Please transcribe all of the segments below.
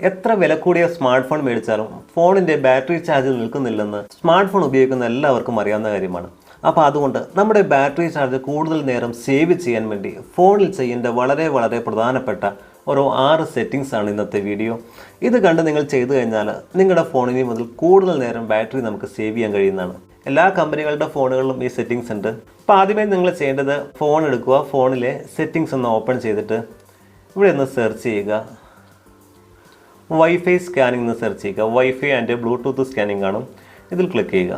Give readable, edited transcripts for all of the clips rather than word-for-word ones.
എത്ര വില കൂടിയ സ്മാർട്ട് ഫോൺ മേടിച്ചാലും ഫോണിൻ്റെ ബാറ്ററി ചാർജിൽ നിൽക്കുന്നില്ലെന്ന് സ്മാർട്ട് ഫോൺ ഉപയോഗിക്കുന്ന എല്ലാവർക്കും അറിയാവുന്ന കാര്യമാണ്. അപ്പോൾ അതുകൊണ്ട് നമ്മുടെ ബാറ്ററി ചാർജ് കൂടുതൽ നേരം സേവ് ചെയ്യാൻ വേണ്ടി ഫോണിൽ ചെയ്യേണ്ട വളരെ വളരെ പ്രധാനപ്പെട്ട ഒരു 6 സെറ്റിങ്സ് ആണ് ഇന്നത്തെ വീഡിയോ. ഇത് കണ്ട് നിങ്ങൾ ചെയ്തു കഴിഞ്ഞാൽ നിങ്ങളുടെ ഫോണിന് മുതൽ കൂടുതൽ നേരം ബാറ്ററി നമുക്ക് സേവ് ചെയ്യാൻ കഴിയുന്നതാണ്. എല്ലാ കമ്പനികളുടെ ഫോണുകളിലും ഈ സെറ്റിങ്സ് ഉണ്ട്. അപ്പോൾ ആദ്യമേ നിങ്ങൾ ചെയ്യേണ്ടത് ഫോൺ എടുക്കുക, ഫോണിലെ സെറ്റിങ്സ് ഒന്ന് ഓപ്പൺ ചെയ്തിട്ട് ഇവിടെ ഒന്ന് സെർച്ച് ചെയ്യുക, വൈഫൈ സ്കാനിംഗ് എന്ന് സെർച്ച് ചെയ്യുക. വൈഫൈ ആൻഡ് ബ്ലൂടൂത്ത് സ്കാനിങ് കാണും, ഇതിൽ ക്ലിക്ക് ചെയ്യുക.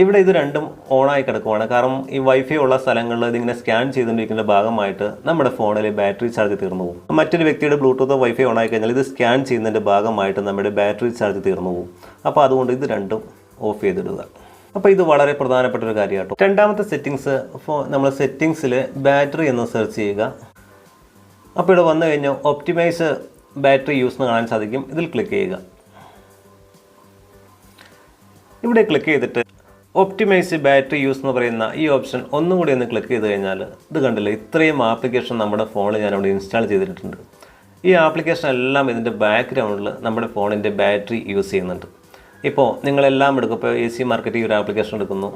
ഇവിടെ ഇത് രണ്ടും ഓണായി കിടക്കുവാണ്. കാരണം ഈ വൈഫൈ ഉള്ള സ്ഥലങ്ങളിൽ ഇതിങ്ങനെ സ്കാൻ ചെയ്തുകൊണ്ടിരിക്കുന്ന ഭാഗമായിട്ട് നമ്മുടെ ഫോണിൽ ബാറ്ററി ചാർജ് തീർന്നു പോകും. മറ്റൊരു വ്യക്തിയുടെ ബ്ലൂടൂത്ത് വൈഫൈ ഓണായി കഴിഞ്ഞാൽ ഇത് സ്കാൻ ചെയ്യുന്നതിൻ്റെ ഭാഗമായിട്ട് നമ്മുടെ ബാറ്ററി ചാർജ് തീർന്നു പോകും. അപ്പോൾ അതുകൊണ്ട് ഇത് രണ്ടും ഓഫ് ചെയ്തിടുക. അപ്പോൾ ഇത് വളരെ പ്രധാനപ്പെട്ട ഒരു കാര്യമാട്ടോ. രണ്ടാമത്തെ സെറ്റിങ്സ്, നമ്മൾ സെറ്റിങ്സിൽ ബാറ്ററി എന്ന് സെർച്ച് ചെയ്യുക. അപ്പോൾ ഇവിടെ വന്നു കഴിഞ്ഞാൽ ഒപ്റ്റിമൈസ് ബാറ്ററി യൂസ് എന്ന് കാണാൻ സാധിക്കും, ഇതിൽ ക്ലിക്ക് ചെയ്യുക. ഇവിടെ ക്ലിക്ക് ചെയ്തിട്ട് ഒപ്റ്റിമൈസ് ബാറ്ററി യൂസ് എന്ന് പറയുന്ന ഈ ഓപ്ഷൻ ഒന്നും കൂടി ഒന്ന് ക്ലിക്ക് ചെയ്ത് കഴിഞ്ഞാൽ ഇത് കണ്ടില്ലേ, ഇത്രയും ആപ്ലിക്കേഷൻ നമ്മുടെ ഫോണിൽ ഞാനിവിടെ ഇൻസ്റ്റാൾ ചെയ്തിട്ടുണ്ട്. ഈ ആപ്ലിക്കേഷൻ എല്ലാം ഇതിൻ്റെ ബാക്ക്ഗ്രൗണ്ടിൽ നമ്മുടെ ഫോണിൻ്റെ ബാറ്ററി യൂസ് ചെയ്യുന്നുണ്ട്. ഇപ്പോൾ നിങ്ങളെല്ലാം എടുക്കും, ഇപ്പോൾ AC മാർക്കറ്റിൽ ഒരു ആപ്ലിക്കേഷൻ എടുക്കുന്നു,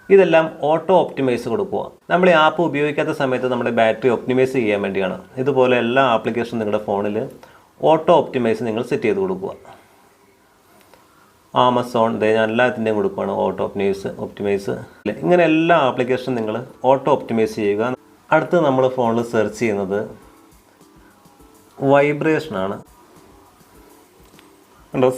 ഇതെല്ലാം ഓട്ടോ ഒപ്റ്റിമൈസ് കൊടുക്കുക. നമ്മൾ ഈ ആപ്പ് ഉപയോഗിക്കാത്ത സമയത്ത് നമ്മുടെ ബാറ്ററി ഒപ്റ്റിമൈസ് ചെയ്യാൻ വേണ്ടിയാണ്. ഇതുപോലെ എല്ലാ ആപ്ലിക്കേഷനും നിങ്ങളുടെ ഫോണിൽ ഓട്ടോ ഒപ്റ്റിമൈസ് നിങ്ങൾ സെറ്റ് ചെയ്ത് കൊടുക്കുക. ആമസോൺ ഞാൻ എല്ലാത്തിൻ്റെയും കൊടുക്കുകയാണ് ഓട്ടോ ഒപ്റ്റിമൈസ്. ഇങ്ങനെ എല്ലാ ആപ്ലിക്കേഷനും നിങ്ങൾ ഓട്ടോ ഒപ്റ്റിമൈസ് ചെയ്യുക. അടുത്ത് നമ്മൾ ഫോണിൽ സെർച്ച് ചെയ്യുന്നത് വൈബ്രേഷനാണ്.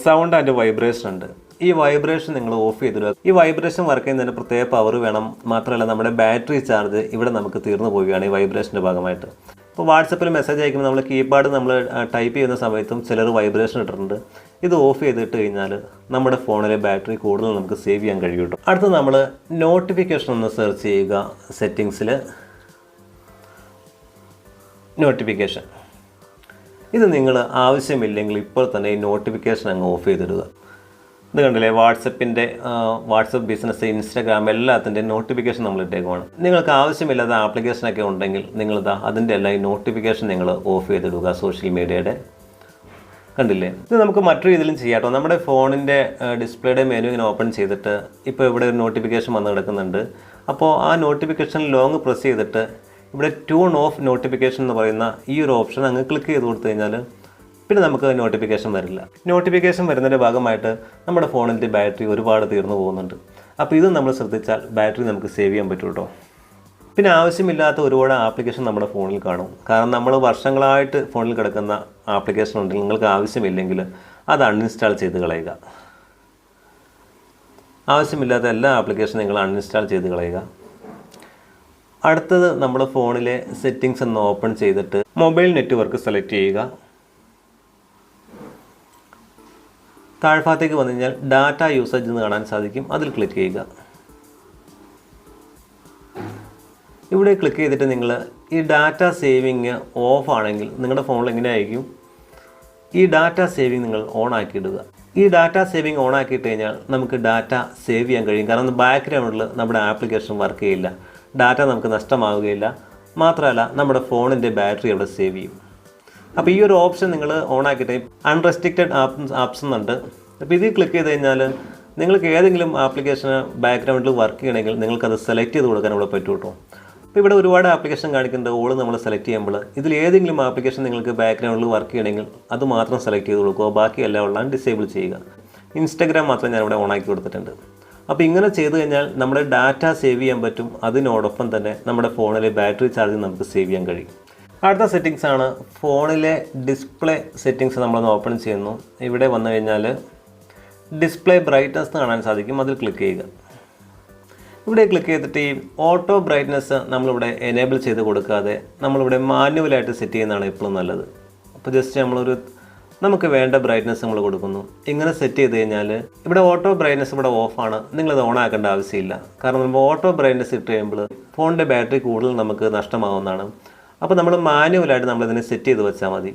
സൗണ്ട് ആൻഡ് വൈബ്രേഷൻ ഉണ്ട്. ഈ വൈബ്രേഷൻ നിങ്ങൾ ഓഫ് ചെയ്തിടുക. ഈ വൈബ്രേഷൻ വർക്ക് ചെയ്യുന്നതിന് പ്രത്യേക പവർ വേണം. മാത്രമല്ല നമ്മുടെ ബാറ്ററി ചാർജ് ഇവിടെ നമുക്ക് തീർന്നു പോവുകയാണ് ഈ വൈബ്രേഷൻ്റെ ഭാഗമായിട്ട്. ഇപ്പോൾ വാട്സപ്പിൽ മെസ്സേജ് അയക്കുമ്പോൾ നമ്മൾ കീപാഡ് നമ്മൾ ടൈപ്പ് ചെയ്യുന്ന സമയത്തും ചിലർ വൈബ്രേഷൻ ഇട്ടിട്ടുണ്ട്. ഇത് ഓഫ് ചെയ്തിട്ട് കഴിഞ്ഞാൽ നമ്മുടെ ഫോണിലെ ബാറ്ററി കൂടുതൽ നമുക്ക് സേവ് ചെയ്യാൻ കഴിയും. അടുത്ത് നമ്മൾ നോട്ടിഫിക്കേഷൻ ഒന്ന് സെർച്ച് ചെയ്യുക. സെറ്റിങ്സിൽ നോട്ടിഫിക്കേഷൻ, ഇത് നിങ്ങൾ ആവശ്യമില്ലെങ്കിൽ ഇപ്പോൾ തന്നെ ഈ നോട്ടിഫിക്കേഷൻ അങ്ങ് ഓഫ് ചെയ്തിടുക. ഇത് കണ്ടില്ലേ, വാട്സപ്പ് ബിസിനസ്, ഇൻസ്റ്റാഗ്രാം എല്ലാത്തിൻ്റെ നോട്ടിഫിക്കേഷൻ നമ്മൾ ഇട്ടേക്കുവാണ്. നിങ്ങൾക്ക് ആവശ്യമില്ലാത്ത ആപ്ലിക്കേഷനൊക്കെ ഉണ്ടെങ്കിൽ അതിൻ്റെ എല്ലാം ഈ നോട്ടിഫിക്കേഷൻ നിങ്ങൾ ഓഫ് ചെയ്തിടുക. സോഷ്യൽ മീഡിയയുടെ കണ്ടില്ലേ, ഇത് നമുക്ക് മറ്റൊരു രീതിയിലും ചെയ്യാം കേട്ടോ. നമ്മുടെ ഫോണിൻ്റെ ഡിസ്പ്ലേയുടെ മെനു ഇങ്ങനെ ഓപ്പൺ ചെയ്തിട്ട് ഇപ്പോൾ ഇവിടെ ഒരു നോട്ടിഫിക്കേഷൻ വന്ന് കിടക്കുന്നുണ്ട്. അപ്പോൾ ആ നോട്ടിഫിക്കേഷൻ ലോങ് പ്രസ് ചെയ്തിട്ട് ഇവിടെ ട്യൂൺ ഓഫ് നോട്ടിഫിക്കേഷൻ എന്ന് പറയുന്ന ഈ ഒരു ഓപ്ഷൻ അങ്ങ് ക്ലിക്ക് ചെയ്ത് കൊടുത്തു കഴിഞ്ഞാൽ പിന്നെ നമുക്ക് നോട്ടിഫിക്കേഷൻ വരില്ല. നോട്ടിഫിക്കേഷൻ വരുന്നതിൻ്റെ ഭാഗമായിട്ട് നമ്മുടെ ഫോണിൻ്റെ ബാറ്ററി ഒരുപാട് തീർന്നു പോകുന്നുണ്ട്. അപ്പോൾ ഇത് നമ്മൾ ശ്രദ്ധിച്ചാൽ ബാറ്ററി നമുക്ക് സേവ് ചെയ്യാൻ പറ്റും കേട്ടോ. പിന്നെ ആവശ്യമില്ലാത്ത ഒരുപാട് ആപ്ലിക്കേഷൻ നമ്മുടെ ഫോണിൽ കാണും. കാരണം നമ്മൾ വർഷങ്ങളായിട്ട് ഫോണിൽ കിടക്കുന്ന ആപ്ലിക്കേഷൻ ഉണ്ടെങ്കിൽ നിങ്ങൾക്ക് ആവശ്യമില്ലെങ്കിൽ അത് അൺഇൻസ്റ്റാൾ ചെയ്ത് കളയുക. ആവശ്യമില്ലാത്ത എല്ലാ ആപ്ലിക്കേഷനും നിങ്ങൾ അൺഇൻസ്റ്റാൾ ചെയ്ത് കളയുക. അടുത്തത് നമ്മുടെ ഫോണിലെ സെറ്റിങ്സ് ഒന്ന് ഓപ്പൺ ചെയ്തിട്ട് മൊബൈൽ നെറ്റ്വർക്ക് സെലക്ട് ചെയ്യുക. താഴ്ഭാഗത്തേക്ക് വന്നു കഴിഞ്ഞാൽ ഡാറ്റ യൂസേജ് എന്ന് കാണാൻ സാധിക്കും, അതിൽ ക്ലിക്ക് ചെയ്യുക. ഇവിടെ ക്ലിക്ക് ചെയ്തിട്ട് നിങ്ങൾ ഈ ഡാറ്റ സേവിങ് ഓഫ് ആണെങ്കിൽ നിങ്ങളുടെ ഫോണിൽ എങ്ങനെ ആയിരിക്കും, ഈ ഡാറ്റ സേവിങ് നിങ്ങൾ ഓൺ ആക്കിയിടുക. ഈ ഡാറ്റ സേവിങ് ഓൺ ആക്കിയിട്ട് കഴിഞ്ഞാൽ നമുക്ക് ഡാറ്റ സേവ് ചെയ്യാൻ കഴിയും. കാരണം ബാക്ക്ഗ്രൗണ്ടിൽ നമ്മുടെ ആപ്ലിക്കേഷൻ വർക്ക് ചെയ്യില്ല, ഡാറ്റ നമുക്ക് നഷ്ടമാവുകയില്ല. മാത്രമല്ല നമ്മുടെ ഫോണിൻ്റെ ബാറ്ററി അവിടെ സേവ് ചെയ്യും. അപ്പോൾ ഈ ഒരു ഓപ്ഷൻ നിങ്ങൾ ഓൺ ആക്കിയിട്ട് അൺറെസ്ട്രിക്റ്റഡ് ആപ്സ് എന്നുണ്ട്. അപ്പോൾ ഇതിൽ ക്ലിക്ക് ചെയ്ത് കഴിഞ്ഞാൽ നിങ്ങൾക്ക് ഏതെങ്കിലും ആപ്ലിക്കേഷന് ബാക്ക്ഗ്രൗണ്ടിൽ വർക്ക് ചെയ്യണമെങ്കിൽ നിങ്ങൾക്കത് സെലക്ട് ചെയ്ത് കൊടുക്കാൻ ഇവിടെ പറ്റും കേട്ടോ. അപ്പോൾ ഇവിടെ ഒരുപാട് ആപ്ലിക്കേഷൻ കാണിക്കുന്നുണ്ട്. ഓൾ നമ്മൾ സെലക്ട് ചെയ്യുമ്പോൾ ഇതിൽ ഏതെങ്കിലും ആപ്ലിക്കേഷൻ നിങ്ങൾക്ക് ബാക്ക്ഗ്രൗണ്ടിൽ വർക്ക് ചെയ്യണമെങ്കിൽ അത് മാത്രം സെലക്ട് ചെയ്ത് കൊടുക്കുക, ബാക്കിയെല്ലാം ഉള്ള ഡിസേബിൾ ചെയ്യുക. ഇൻസ്റ്റാഗ്രാം മാത്രം ഞാനിവിടെ ഓൺ ആക്കി കൊടുത്തിട്ടുണ്ട്. അപ്പോൾ ഇങ്ങനെ ചെയ്ത് കഴിഞ്ഞാൽ നമ്മുടെ ഡാറ്റ സേവ് ചെയ്യാൻ പറ്റും. അതിനോടൊപ്പം തന്നെ നമ്മുടെ ഫോണിലെ ബാറ്ററി ചാർജ് നമുക്ക് സേവ് ചെയ്യാൻ കഴിയും. അടുത്ത സെറ്റിങ്സ് ആണ് ഫോണിലെ ഡിസ്പ്ലേ സെറ്റിങ്സ്. നമ്മളൊന്ന് ഓപ്പൺ ചെയ്യുന്നു. ഇവിടെ വന്നു കഴിഞ്ഞാൽ ഡിസ്പ്ലേ ബ്രൈറ്റ്നസ് കാണാൻ സാധിക്കും, അതിൽ ക്ലിക്ക് ചെയ്യുക. ഇവിടെ ക്ലിക്ക് ചെയ്തിട്ട് ഈ ഓട്ടോ ബ്രൈറ്റ്നസ് നമ്മളിവിടെ എനേബിൾ ചെയ്ത് കൊടുക്കാതെ നമ്മളിവിടെ മാനുവലായിട്ട് സെറ്റ് ചെയ്യുന്നതാണ് എപ്പോഴും നല്ലത്. അപ്പോൾ ജസ്റ്റ് നമുക്ക് വേണ്ട ബ്രൈറ്റ്നസ് നമ്മൾ കൊടുക്കുന്നു. ഇങ്ങനെ സെറ്റ് ചെയ്ത് കഴിഞ്ഞാൽ ഇവിടെ ഓട്ടോ ബ്രൈറ്റ്നസ് ഇവിടെ ഓഫാണ്, നിങ്ങളത് ഓൺ ആക്കേണ്ട ആവശ്യമില്ല. കാരണം നമ്മൾ ഓട്ടോ ബ്രൈറ്റ്നസ് ഇട്ട് കഴിയുമ്പോൾ ഫോണിൻ്റെ ബാറ്ററി കൂടുതൽ നമുക്ക് നഷ്ടമാവുന്നതാണ്. അപ്പോൾ നമ്മൾ മാനുവലായിട്ട് നമ്മളിതിനെ സെറ്റ് ചെയ്ത് വെച്ചാൽ മതി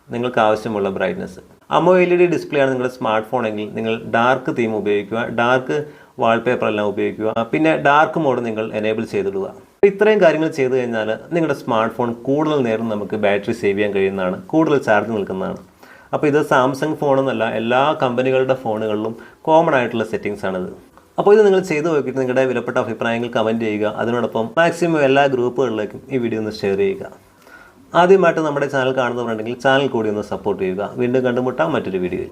നിങ്ങൾക്ക് ആവശ്യമുള്ള ബ്രൈറ്റ്നസ്. AMOLED ഡിസ്പ്ലേ ആണ് നിങ്ങളുടെ സ്മാർട്ട് ഫോൺ എങ്കിൽ നിങ്ങൾ ഡാർക്ക് തീം ഉപയോഗിക്കുക, ഡാർക്ക് വാൾപേപ്പർ എല്ലാം ഉപയോഗിക്കുക. പിന്നെ ഡാർക്ക് മോഡ് നിങ്ങൾ എനേബിൾ ചെയ്തിടുക. ഇത്രയും കാര്യങ്ങൾ ചെയ്തു കഴിഞ്ഞാൽ നിങ്ങളുടെ സ്മാർട്ട് ഫോൺ കൂടുതൽ നേരം നമുക്ക് ബാറ്ററി സേവ് ചെയ്യാൻ കഴിയുന്നതാണ്, കൂടുതൽ ചാർജ് നിൽക്കുന്നതാണ്. അപ്പോൾ ഇത് സാംസങ് ഫോണെന്നല്ല, എല്ലാ കമ്പനികളുടെ ഫോണുകളിലും കോമൺ ആയിട്ടുള്ള സെറ്റിങ്സ് ആണിത്. അപ്പോൾ ഇത് നിങ്ങൾ ചെയ്ത് നോക്കിയിട്ട് നിങ്ങളുടെ വിലപ്പെട്ട അഭിപ്രായങ്ങൾ കമൻറ്റ് ചെയ്യുക. അതിനോടൊപ്പം മാക്സിമം എല്ലാ ഗ്രൂപ്പുകളിലേക്കും ഈ വീഡിയോ ഒന്ന് ഷെയർ ചെയ്യുക. ആദ്യമായിട്ട് നമ്മുടെ ചാനൽ കാണുന്നവരുണ്ടെങ്കിൽ ചാനൽ കൂടി ഒന്ന് സപ്പോർട്ട് ചെയ്യുക. വീണ്ടും കണ്ടുമുട്ടാം മറ്റൊരു വീഡിയോയിൽ.